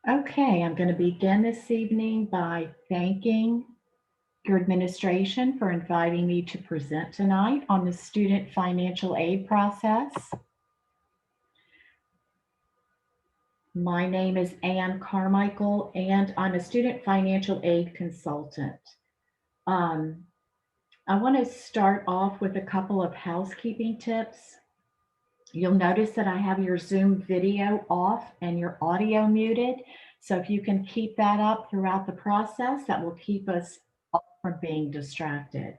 Okay, I'm going to begin this evening by thanking your administration for inviting me to present tonight on the student financial aid process. My name is Ann Carmichael, and I'm a student financial aid consultant. Um, I want to start off with a couple of housekeeping tips. You'll notice that I have your Zoom video off and your audio muted. So if you can keep that up throughout the process, that will keep us all from being distracted.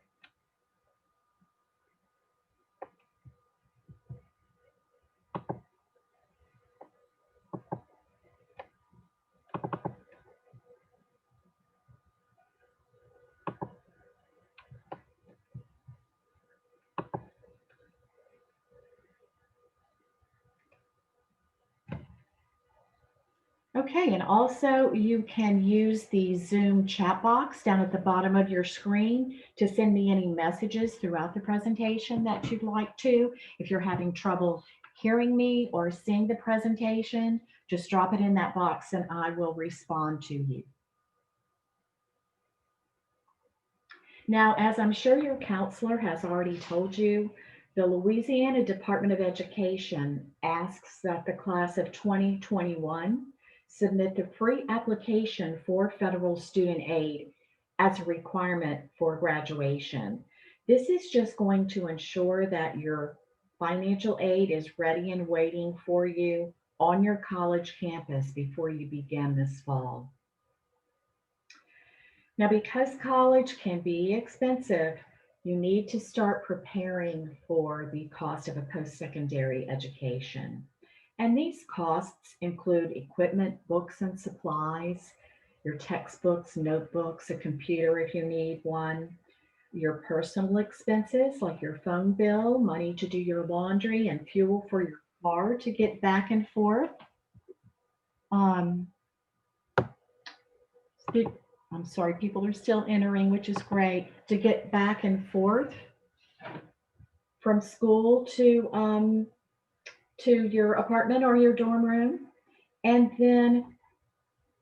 Okay, and also you can use the Zoom chat box down at the bottom of your screen to send me any messages throughout the presentation that you'd like to. If you're having trouble hearing me or seeing the presentation, just drop it in that box and I will respond to you. Now, as I'm sure your counselor has already told you, the Louisiana Department of Education asks that the class of 2021 submit the free application for federal student aid as a requirement for graduation. This is just going to ensure that your financial aid is ready and waiting for you on your college campus before you begin this fall. Now, because college can be expensive, you need to start preparing for the cost of a post-secondary education. And these costs include equipment, books and supplies, your textbooks, notebooks, a computer if you need one, your personal expenses like your phone bill, money to do your laundry, and fuel for your car to get back and forth. Um, I'm sorry, people are still entering, which is great, to get back and forth from school to your apartment or your dorm room. And then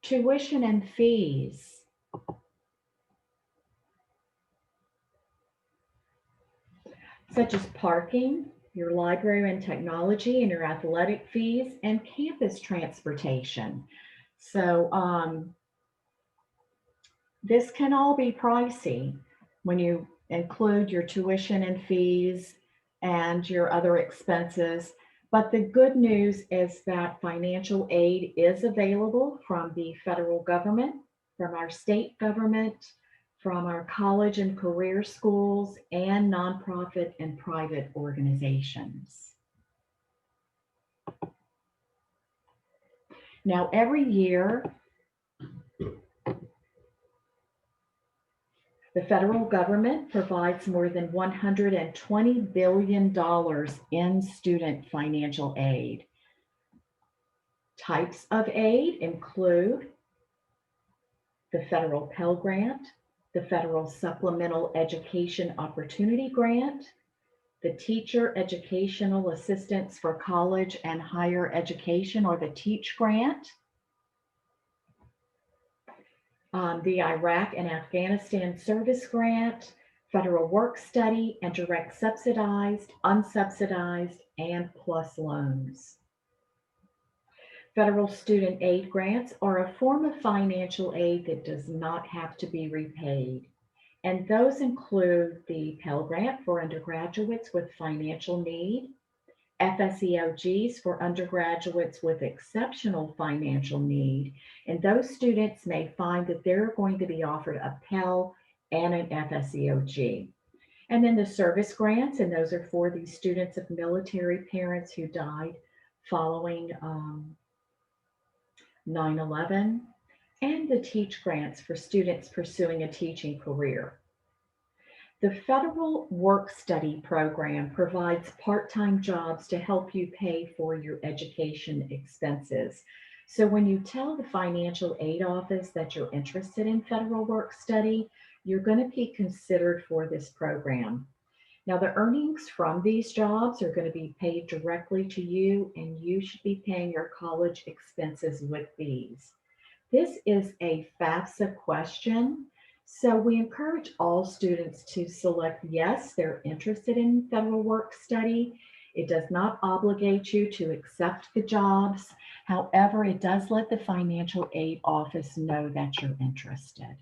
tuition and fees. Such as parking, your library and technology, and your athletic fees, and campus transportation. So this can all be pricey when you include your tuition and fees and your other expenses. But the good news is that financial aid is available from the federal government, from our state government, from our college and career schools, and nonprofit and private organizations. Now, every year, the federal government provides more than $120 billion in student financial aid. Types of aid include the federal Pell Grant, the federal Supplemental Education Opportunity Grant, the Teacher Educational Assistance for College and Higher Education, or the TEACH grant, the Iraq and Afghanistan Service Grant, Federal Work Study, and Direct Subsidized, Unsubsidized, and PLUS loans. Federal student aid grants are a form of financial aid that does not have to be repaid. And those include the Pell Grant for undergraduates with financial need, FSEOGs for undergraduates with exceptional financial need, and those students may find that they're going to be offered a Pell and an FSEOG. And then the service grants, and those are for the students of military parents who died following 9/11, and the TEACH grants for students pursuing a teaching career. The Federal Work Study Program provides part-time jobs to help you pay for your education expenses. So when you tell the financial aid office that you're interested in federal work study, you're going to be considered for this program. Now, the earnings from these jobs are going to be paid directly to you, and you should be paying your college expenses with these. This is a FAFSA question. So we encourage all students to select yes, they're interested in federal work study. It does not obligate you to accept the jobs. However, it does let the financial aid office know that you're interested.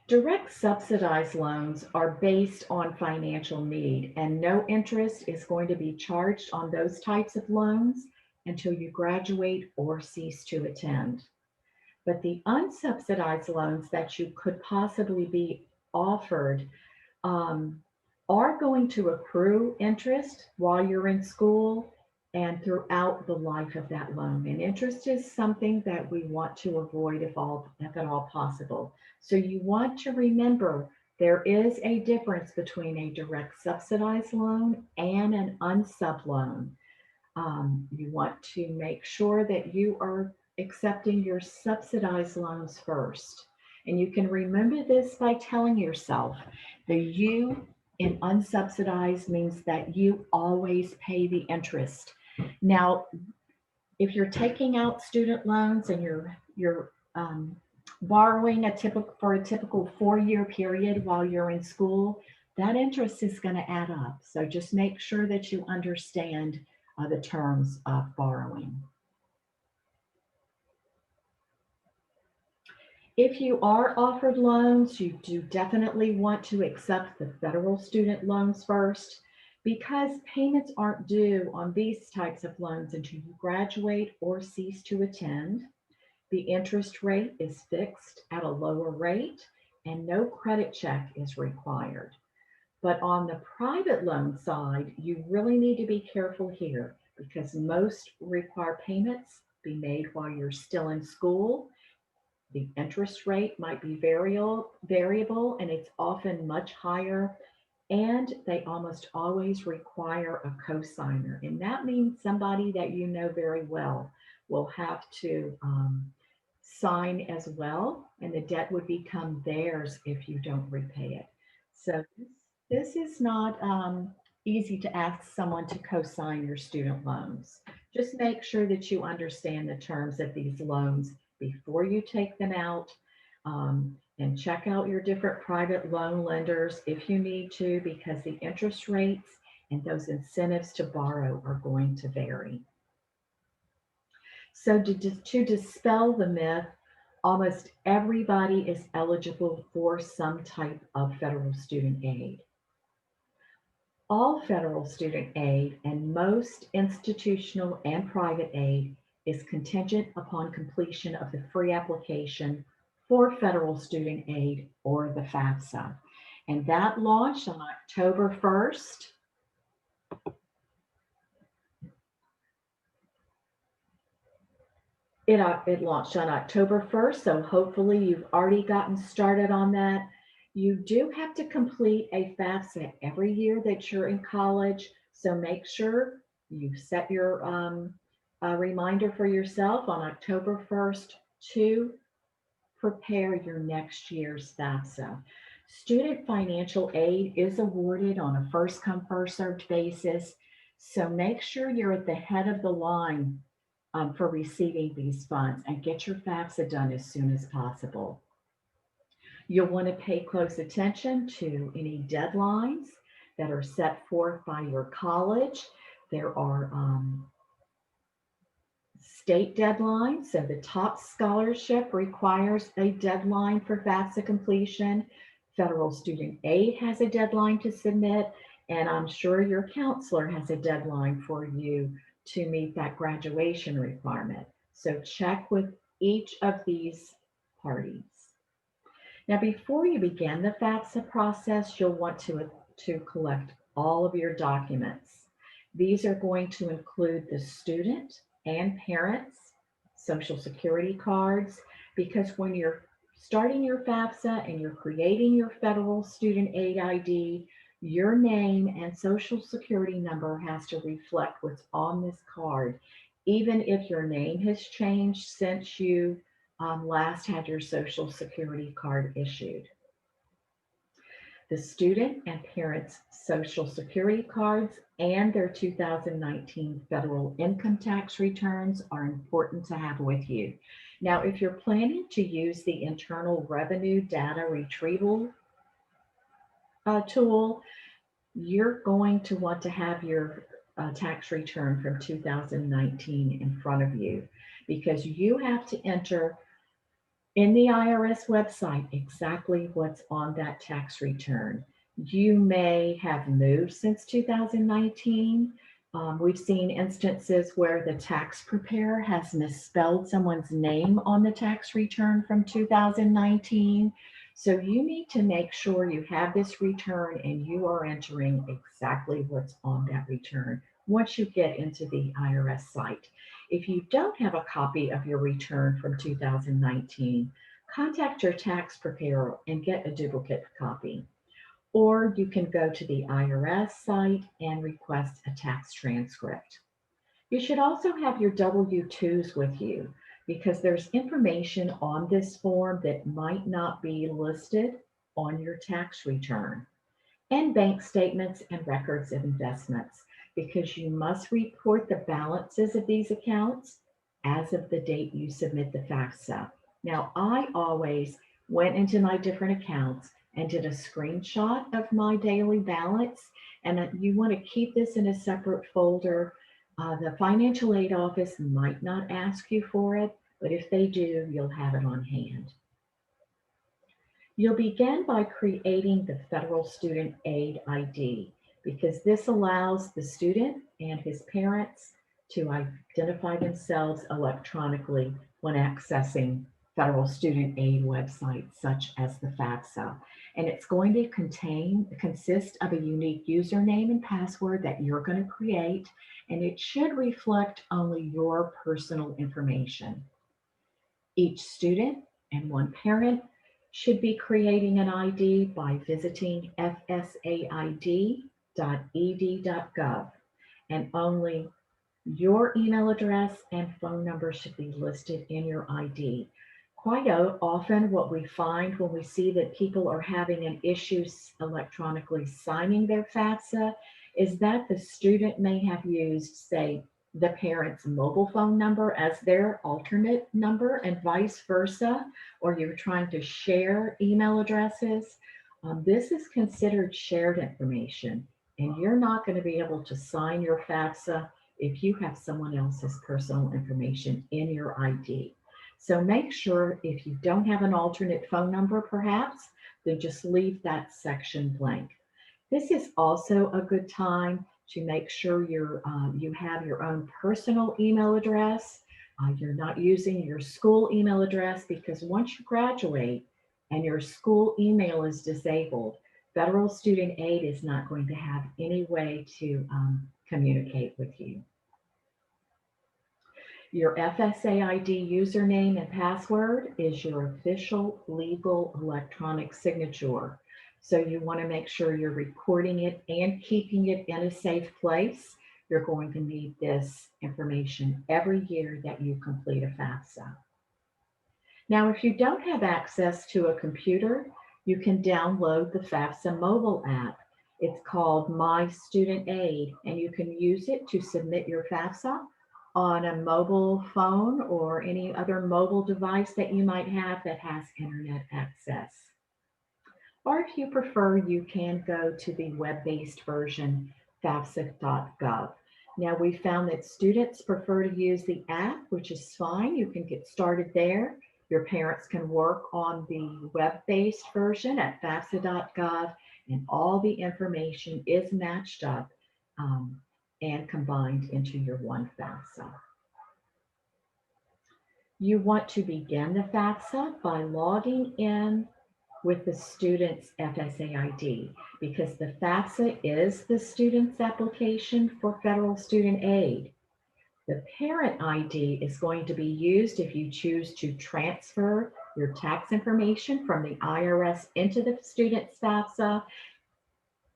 Direct subsidized loans are based on financial need, and no interest is going to be charged on those types of loans until you graduate or cease to attend. But the unsubsidized loans that you could possibly be offered um, are going to accrue interest while you're in school and throughout the life of that loan. And interest is something that we want to avoid if at all possible. So you want to remember there is a difference between a direct subsidized loan and an unsub loan. You want to make sure that you are accepting your subsidized loans first. And you can remember this by telling yourself the U in unsubsidized means that you always pay the interest. Now, if you're taking out student loans and you're borrowing for a typical 4-year period while you're in school, that interest is going to add up. So just make sure that you understand the terms of borrowing. If you are offered loans, you do definitely want to accept the federal student loans first because payments aren't due on these types of loans until you graduate or cease to attend. The interest rate is fixed at a lower rate and no credit check is required. But on the private loan side, you really need to be careful here because most require payments be made while you're still in school. The interest rate might be variable and it's often much higher. And they almost always require a cosigner. And that means somebody that you know very well will have to sign as well. And the debt would become theirs if you don't repay it. So this is not easy to ask someone to co-sign your student loans. Just make sure that you understand the terms of these loans before you take them out, and check out your different private loan lenders if you need to, because the interest rates and those incentives to borrow are going to vary. So to dispel the myth, almost everybody is eligible for some type of federal student aid. All federal student aid and most institutional and private aid is contingent upon completion of the free application for federal student aid or the FAFSA. And that launched on October 1st. It launched on October 1st, so hopefully you've already gotten started on that. You do have to complete a FAFSA every year that you're in college, so make sure you set your reminder for yourself on October 1st to prepare your next year's FAFSA. Student financial aid is awarded on a first come, first served basis, so make sure you're at the head of the line for receiving these funds and get your FAFSA done as soon as possible. You'll want to pay close attention to any deadlines that are set forth by your college. There are state deadlines. So the top scholarship requires a deadline for FAFSA completion. Federal student aid has a deadline to submit, and I'm sure your counselor has a deadline for you to meet that graduation requirement. So check with each of these parties. Now, before you begin the FAFSA process, you'll want to collect all of your documents. These are going to include the student and parents' social security cards, because when you're starting your FAFSA and you're creating your federal student aid ID, your name and social security number has to reflect what's on this card, even if your name has changed since you last had your social security card issued. The student and parents' social security cards and their 2019 federal income tax returns are important to have with you. Now, if you're planning to use the Internal Revenue Data Retrieval tool, you're going to want to have your tax return from 2019 in front of you because you have to enter in the IRS website exactly what's on that tax return. You may have moved since 2019. We've seen instances where the tax preparer has misspelled someone's name on the tax return from 2019. So you need to make sure you have this return and you are entering exactly what's on that return once you get into the IRS site. If you don't have a copy of your return from 2019, contact your tax preparer and get a duplicate copy. Or you can go to the IRS site and request a tax transcript. You should also have your W-2s with you because there's information on this form that might not be listed on your tax return, and bank statements and records of investments because you must report the balances of these accounts as of the date you submit the FAFSA. Now, I always went into my different accounts and did a screenshot of my daily balance, and you want to keep this in a separate folder. The financial aid office might not ask you for it, but if they do, you'll have it on hand. You'll begin by creating the Federal Student Aid ID because this allows the student and his parents to identify themselves electronically when accessing federal student aid websites such as the FAFSA. And it's going to consist of a unique username and password that you're going to create, and it should reflect only your personal information. Each student and one parent should be creating an ID by visiting fsaid.ed.gov, and only your email address and phone number should be listed in your ID. Quite often, what we find when we see that people are having an issue electronically signing their FAFSA is that the student may have used, say, the parent's mobile phone number as their alternate number and vice versa, or you're trying to share email addresses. This is considered shared information, and you're not going to be able to sign your FAFSA if you have someone else's personal information in your ID. So make sure if you don't have an alternate phone number, perhaps, then just leave that section blank. This is also a good time to make sure you have your own personal email address. You're not using your school email address because once you graduate and your school email is disabled, federal student aid is not going to have any way to communicate with you. Your FSA ID username and password is your official legal electronic signature. So you want to make sure you're recording it and keeping it in a safe place. You're going to need this information every year that you complete a FAFSA. Now, if you don't have access to a computer, you can download the FAFSA mobile app. It's called My Student Aid, and you can use it to submit your FAFSA on a mobile phone or any other mobile device that you might have that has internet access. Or if you prefer, you can go to the web-based version, FAFSA.gov. Now, we found that students prefer to use the app, which is fine. You can get started there. Your parents can work on the web-based version at FAFSA.gov, and all the information is matched up and combined into your one FAFSA. You want to begin the FAFSA by logging in with the student's FSA ID because the FAFSA is the student's application for federal student aid. The parent ID is going to be used if you choose to transfer your tax information from the IRS into the student's FAFSA,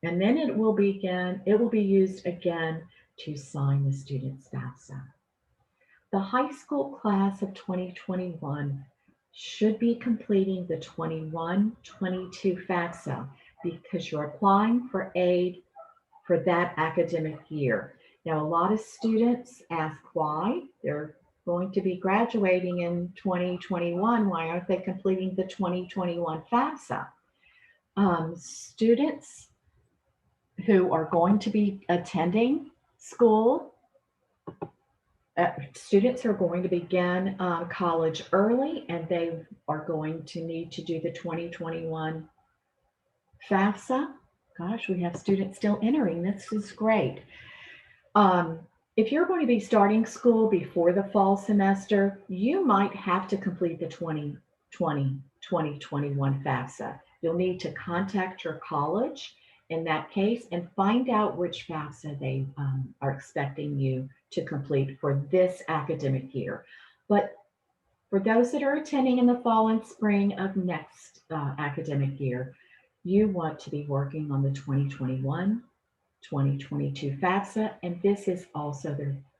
and then it will be used again to sign the student's FAFSA. The high school class of 2021 should be completing the 21-22 FAFSA because you're applying for aid for that academic year. Now, a lot of students ask why. They're going to be graduating in 2021. Why aren't they completing the 2021 FAFSA? Students who are going to be attending school, students are going to begin college early, and they are going to need to do the 2021 FAFSA. Gosh, we have students still entering. This is great. Um, if you're going to be starting school before the fall semester, you might have to complete the 2021 FAFSA. You'll need to contact your college in that case and find out which FAFSA they are expecting you to complete for this academic year. But for those that are attending in the fall and spring of next academic year, you want to be working on the 2021 2022 FAFSA, and this is also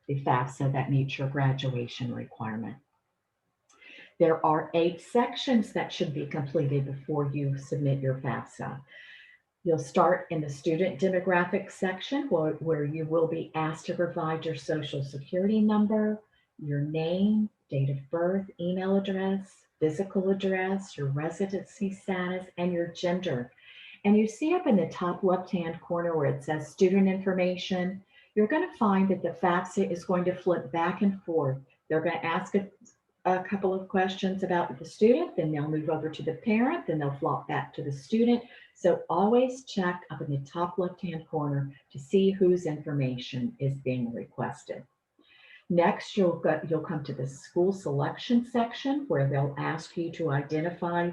the FAFSA that meets your graduation requirement. There are 8 sections that should be completed before you submit your FAFSA. You'll start in the student demographics section where you will be asked to provide your social security number, your name, date of birth, email address, physical address, your residency status, and your gender. And you see up in the top left-hand corner where it says student information, you're going to find that the FAFSA is going to flip back and forth. They're going to ask a couple of questions about the student, then they'll move over to the parent, then they'll flop back to the student. So always check up in the top left-hand corner to see whose information is being requested. Next, you'll come to the school selection section where they'll ask you to identify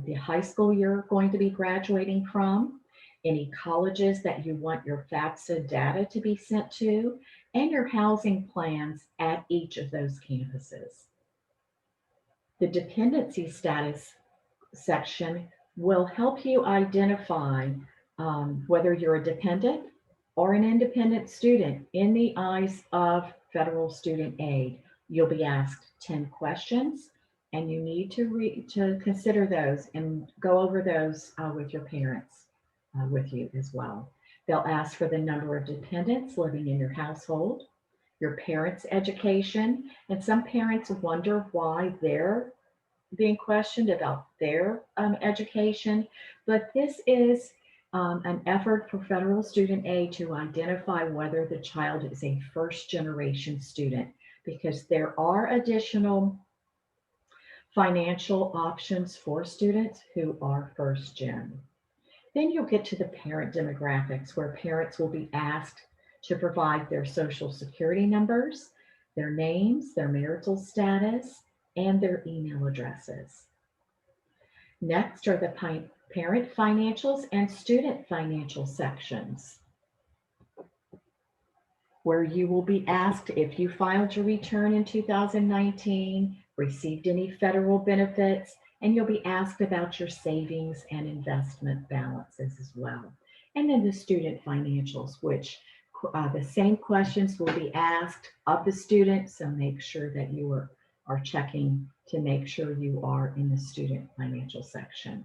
the high school you're going to be graduating from, any colleges that you want your FAFSA data to be sent to, and your housing plans at each of those campuses. The dependency status section will help you identify whether you're a dependent or an independent student in the eyes of federal student aid. You'll be asked 10 questions, and you need to consider those and go over those with your parents with you as well. They'll ask for the number of dependents living in your household, your parents' education, and some parents wonder why they're being questioned about their education, but this is an effort for federal student aid to identify whether the child is a first generation student, because there are additional financial options for students who are first gen. Then you'll get to the parent demographics, where parents will be asked to provide their social security numbers, their names, their marital status, and their email addresses. Next are the parent financials and student financial sections, where you will be asked if you filed your return in 2019, received any federal benefits, and you'll be asked about your savings and investment balances as well. And then the student financials, which the same questions will be asked of the student, so make sure that you are checking to make sure you are in the student financial section.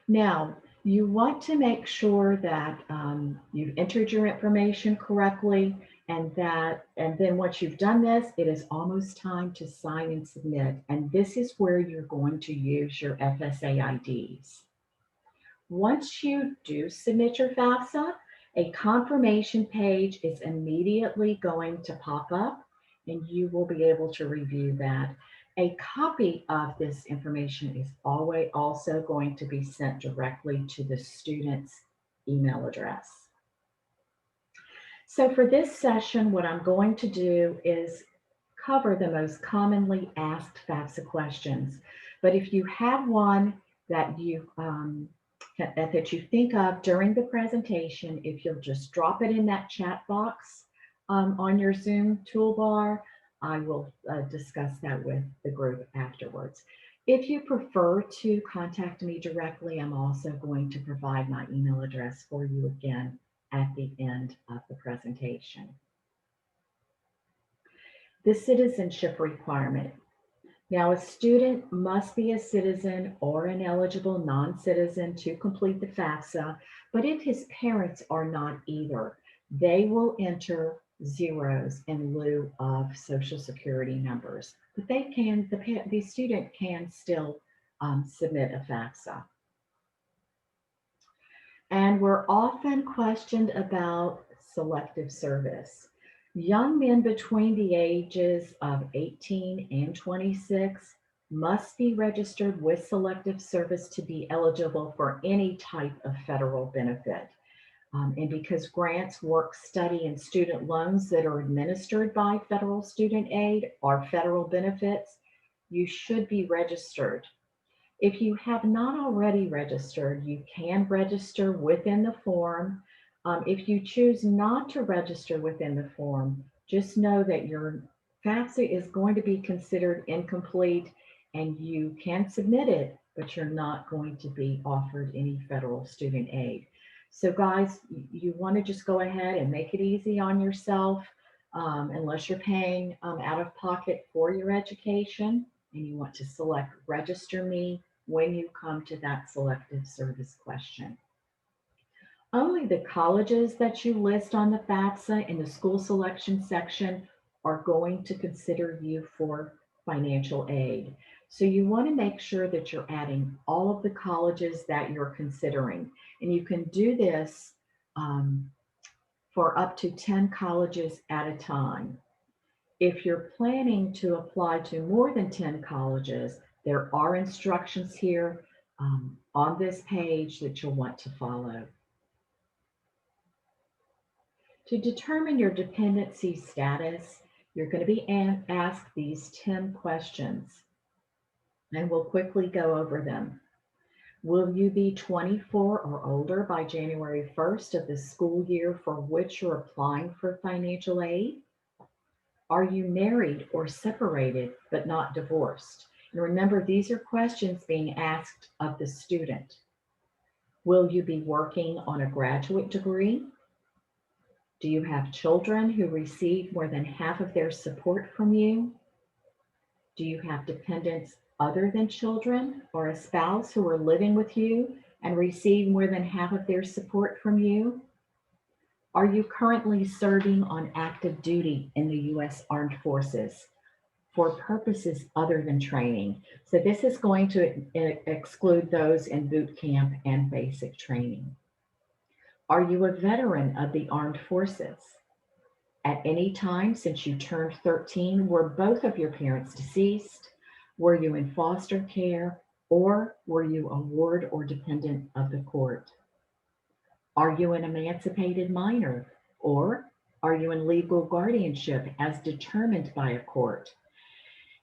Now, you want to make sure that you've entered your information correctly, and then once you've done this, it is almost time to sign and submit. And this is where you're going to use your FSA IDs. Once you do submit your FAFSA, a confirmation page is immediately going to pop up, and you will be able to review that. A copy of this information is always also going to be sent directly to the student's email address. So for this session, what I'm going to do is cover the most commonly asked FAFSA questions. But if you have one that you think of during the presentation, if you'll just drop it in that chat box on your Zoom toolbar, I will discuss that with the group afterwards. If you prefer to contact me directly, I'm also going to provide my email address for you again at the end of the presentation. The citizenship requirement. Now, a student must be a citizen or an eligible non-citizen to complete the FAFSA, but if his parents are not either, they will enter zeros in lieu of Social Security numbers. But the student can still submit a FAFSA. And we're often questioned about selective service. Young men between the ages of 18 and 26 must be registered with selective service to be eligible for any type of federal benefit. And because grants, work study, and student loans that are administered by federal student aid are federal benefits, you should be registered. If you have not already registered, you can register within the form. If you choose not to register within the form, just know that your FAFSA is going to be considered incomplete and you can submit it, but you're not going to be offered any federal student aid. So guys, you want to just go ahead and make it easy on yourself, unless you're paying out of pocket for your education, and you want to select register me when you come to that selective service question. Only the colleges that you list on the FAFSA in the school selection section are going to consider you for financial aid. So you want to make sure that you're adding all of the colleges that you're considering. And you can do this for up to 10 colleges at a time. If you're planning to apply to more than 10 colleges, there are instructions here on this page that you'll want to follow. To determine your dependency status, you're going to be asked these 10 questions, and we'll quickly go over them. Will you be 24 or older by January 1st of the school year for which you're applying for financial aid? Are you married or separated but not divorced? And remember, these are questions being asked of the student. Will you be working on a graduate degree? Do you have children who receive more than half of their support from you? Do you have dependents other than children or a spouse who are living with you and receive more than half of their support from you? Are you currently serving on active duty in the U.S. Armed Forces for purposes other than training? So this is going to exclude those in boot camp and basic training. Are you a veteran of the Armed Forces? At any time since you turned 13, were both of your parents deceased? Were you in foster care, or were you a ward or dependent of the court? Are you an emancipated minor, or are you in legal guardianship as determined by a court?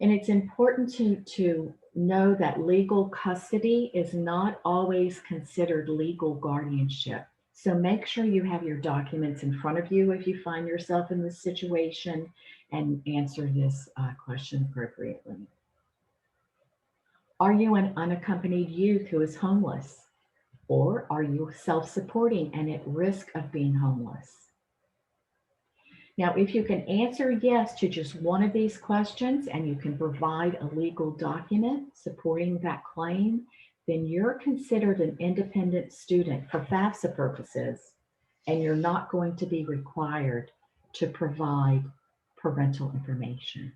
And it's important to know that legal custody is not always considered legal guardianship. So make sure you have your documents in front of you if you find yourself in this situation, and answer this question appropriately. Are you an unaccompanied youth who is homeless? Or are you self-supporting and at risk of being homeless? Now, if you can answer yes to just one of these questions and you can provide a legal document supporting that claim, then you're considered an independent student for FAFSA purposes, and you're not going to be required to provide parental information.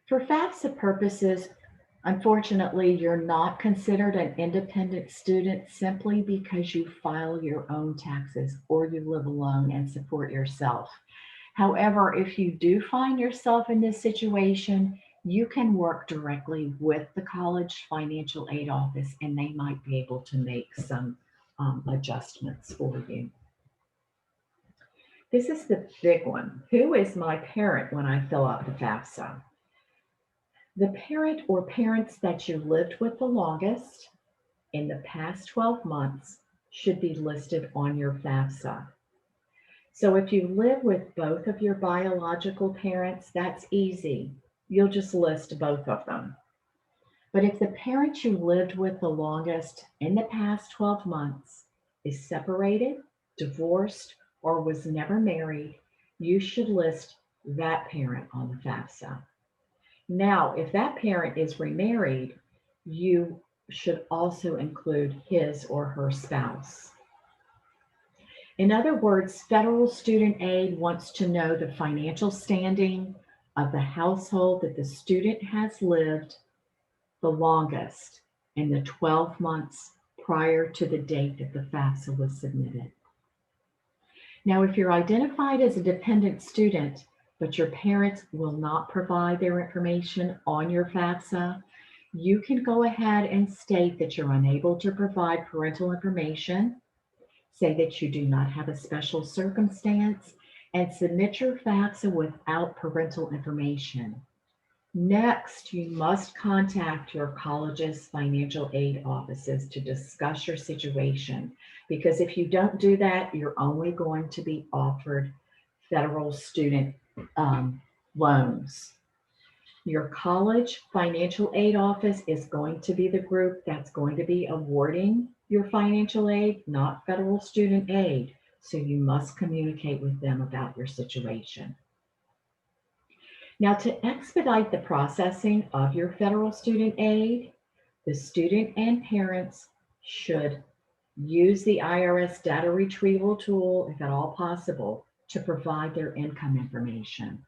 For FAFSA purposes, unfortunately, you're not considered an independent student simply because you file your own taxes or you live alone and support yourself. However, if you do find yourself in this situation, you can work directly with the college financial aid office and they might be able to make some adjustments for you. This is the big one. Who is my parent when I fill out the FAFSA? The parent or parents that you lived with the longest in the past 12 months should be listed on your FAFSA. So if you live with both of your biological parents, that's easy. You'll just list both of them. But if the parent you lived with the longest in the past 12 months is separated, divorced, or was never married, you should list that parent on the FAFSA. Now, if that parent is remarried, you should also include his or her spouse. In other words, federal student aid wants to know the financial standing of the household that the student has lived the longest in the 12 months prior to the date that the FAFSA was submitted. Now, if you're identified as a dependent student, but your parents will not provide their information on your FAFSA, you can go ahead and state that you're unable to provide parental information, say that you do not have a special circumstance, and submit your FAFSA without parental information. Next, you must contact your college's financial aid offices to discuss your situation, because if you don't do that, you're only going to be offered federal student loans. Your college financial aid office is going to be the group that's going to be awarding your financial aid, not federal student aid. So you must communicate with them about your situation. Now, to expedite the processing of your federal student aid, the student and parents should use the IRS data retrieval tool, if at all possible, to provide their income information.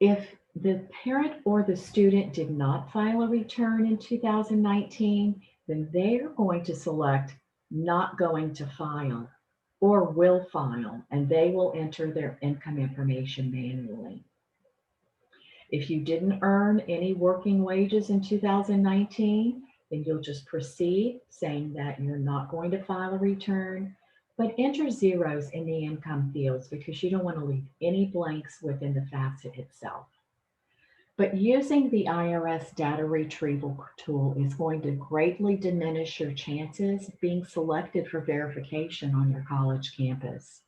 If the parent or the student did not file a return in 2019, then they are going to select not going to file or will file, and they will enter their income information manually. If you didn't earn any working wages in 2019, then you'll just proceed saying that you're not going to file a return, but enter zeros in the income fields because you don't want to leave any blanks within the FAFSA itself. But using the IRS data retrieval tool is going to greatly diminish your chances of being selected for verification on your college campus.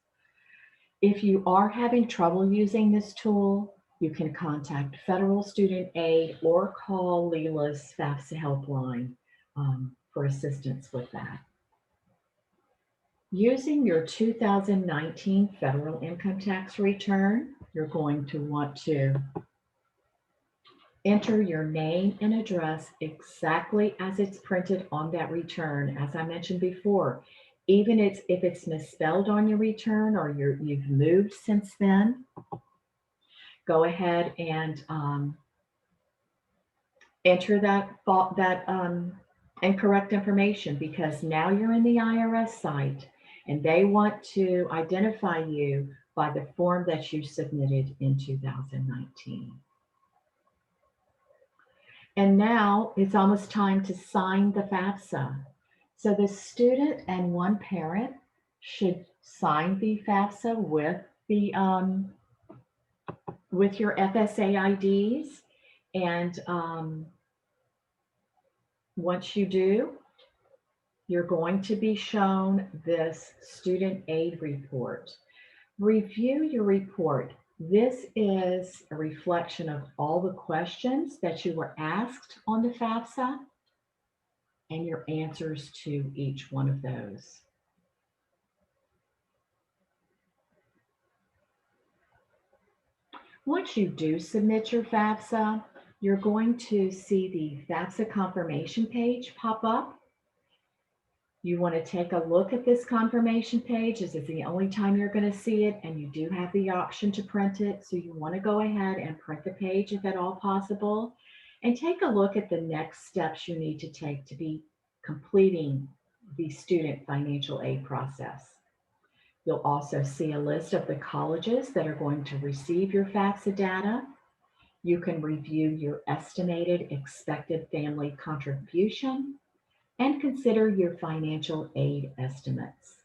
If you are having trouble using this tool, you can contact Federal Student Aid or call Leela's FAFSA helpline for assistance with that. Using your 2019 federal income tax return, you're going to want to enter your name and address exactly as it's printed on that return. As I mentioned before, even if it's misspelled on your return or you've moved since then, go ahead and enter that incorrect information, because now you're in the IRS site and they want to identify you by the form that you submitted in 2019. And now it's almost time to sign the FAFSA. So the student and one parent should sign the FAFSA with your FSA IDs. And once you do, you're going to be shown this student aid report. Review your report. This is a reflection of all the questions that you were asked on the FAFSA and your answers to each one of those. Once you do submit your FAFSA, you're going to see the FAFSA confirmation page pop up. You want to take a look at this confirmation page. This is the only time you're going to see it, and you do have the option to print it. So you want to go ahead and print the page if at all possible, and take a look at the next steps you need to take to be completing the student financial aid process. You'll also see a list of the colleges that are going to receive your FAFSA data. You can review your estimated expected family contribution and consider your financial aid estimates.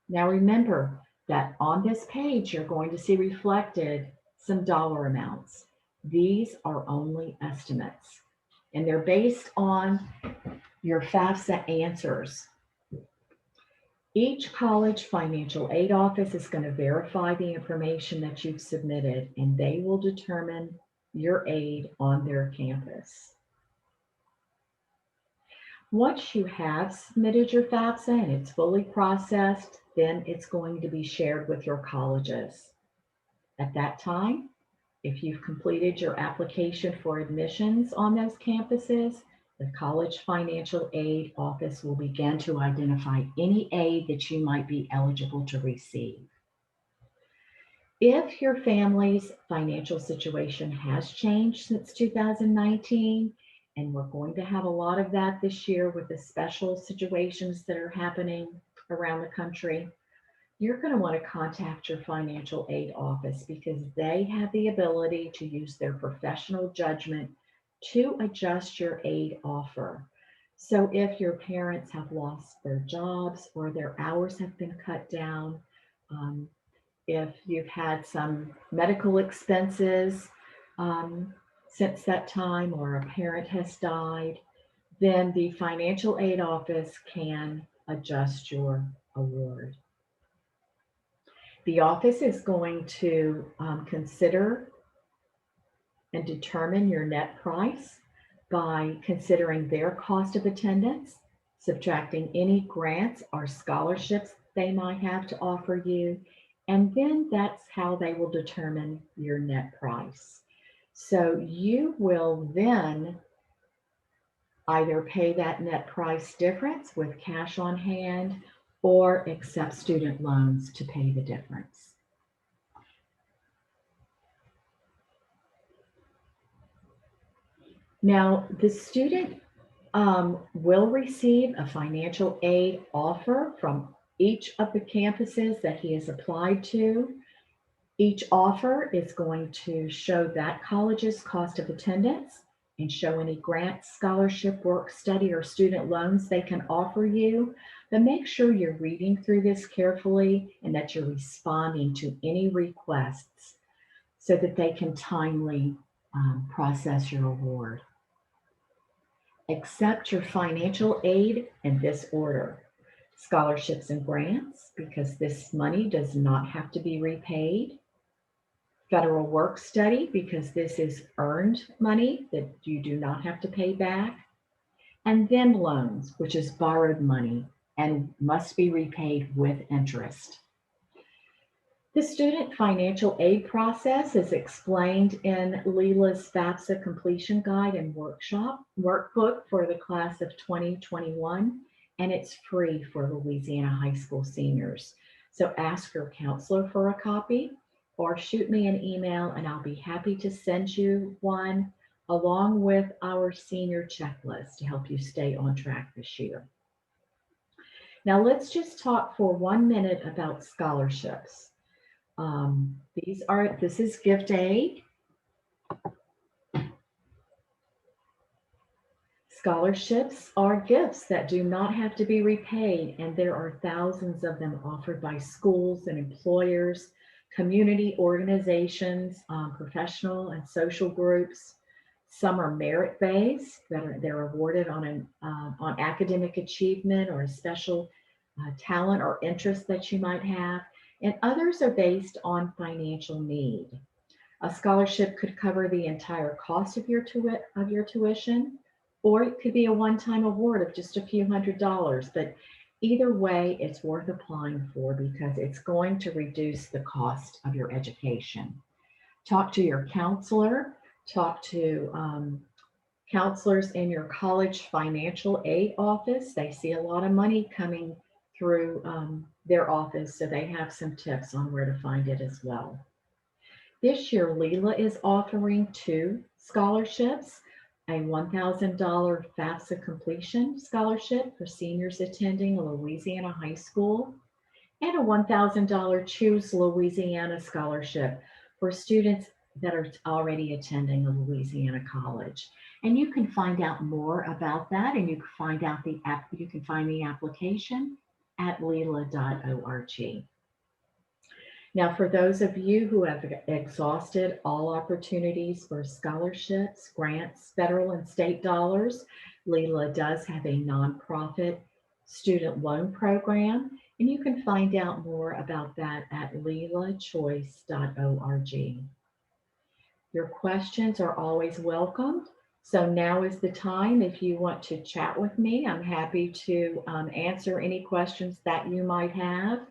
Now remember that on this page, you're going to see reflected some dollar amounts. These are only estimates, and they're based on your FAFSA answers. Each college financial aid office is going to verify the information that you've submitted, and they will determine your aid on their campus. Once you have submitted your FAFSA and it's fully processed, then it's going to be shared with your colleges. At that time, if you've completed your application for admissions on those campuses, the College Financial Aid Office will begin to identify any aid that you might be eligible to receive. If your family's financial situation has changed since 2019, and we're going to have a lot of that this year with the special situations that are happening around the country, you're going to want to contact your financial aid office because they have the ability to use their professional judgment to adjust your aid offer. So if your parents have lost their jobs or their hours have been cut down, um, if you've had some medical expenses since that time or a parent has died, then the financial aid office can adjust your award. The office is going to consider and determine your net price by considering their cost of attendance, subtracting any grants or scholarships they might have to offer you, and then that's how they will determine your net price. So you will then either pay that net price difference with cash on hand or accept student loans to pay the difference. Now, the student will receive a financial aid offer from each of the campuses that he has applied to. Each offer is going to show that college's cost of attendance and show any grants, scholarship, work study, or student loans they can offer you. But make sure you're reading through this carefully and that you're responding to any requests so that they can timely process your award. Accept your financial aid in this order: scholarships and grants, because this money does not have to be repaid; federal work study, because this is earned money that you do not have to pay back; and then loans, which is borrowed money and must be repaid with interest. The student financial aid process is explained in Leela's FAFSA completion guide and workbook for the class of 2021, and it's free for Louisiana high school seniors. So ask your counselor for a copy or shoot me an email and I'll be happy to send you one along with our senior checklist to help you stay on track this year. Now let's just talk for 1 minute about scholarships. This is gift aid. Scholarships are gifts that do not have to be repaid, and there are thousands of them offered by schools and employers, community organizations, professional and social groups. Some are merit-based, they're awarded on academic achievement or a special talent or interest that you might have, and others are based on financial need. A scholarship could cover the entire cost of your tuition, or it could be a one-time award of just a few $100s, but either way, it's worth applying for because it's going to reduce the cost of your education. Talk to your counselor, talk to counselors in your college financial aid office. They see a lot of money coming through their office, so they have some tips on where to find it as well. This year, Leela is offering 2 scholarships: a $1,000 FAFSA completion scholarship for seniors attending a Louisiana high school, and a $1,000 Choose Louisiana scholarship for students that are already attending a Louisiana college. And you can find out more about that, and you can find the application at leela.org. Now, for those of you who have exhausted all opportunities for scholarships, grants, federal and state dollars, Leela does have a nonprofit student loan program, and you can find out more about that at leelachoice.org. Your questions are always welcomed. So now is the time. If you want to chat with me, I'm happy to answer any questions that you might have.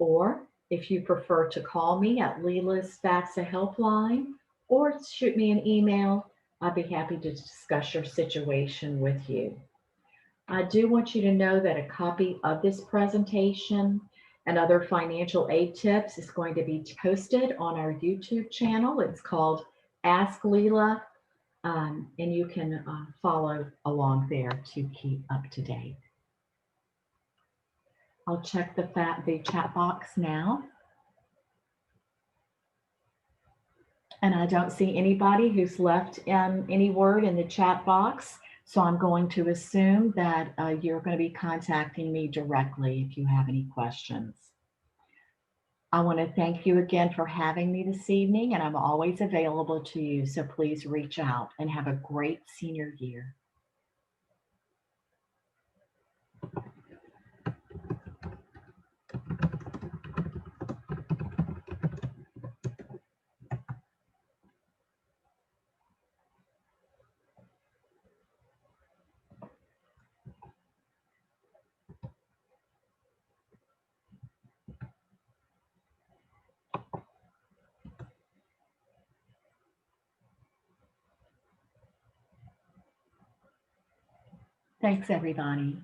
Or If you prefer to call me at Leela's FAFSA helpline or shoot me an email, I'd be happy to discuss your situation with you. I do want you to know that a copy of this presentation and other financial aid tips is going to be posted on our YouTube channel. It's called Ask Leela, and you can follow along there to keep up to date. I'll check the chat box now. And I don't see anybody who's left any word in the chat box. So I'm going to assume that you're going to be contacting me directly if you have any questions. I want to thank you again for having me this evening, and I'm always available to you. So please reach out and have a great senior year. Thanks, everybody.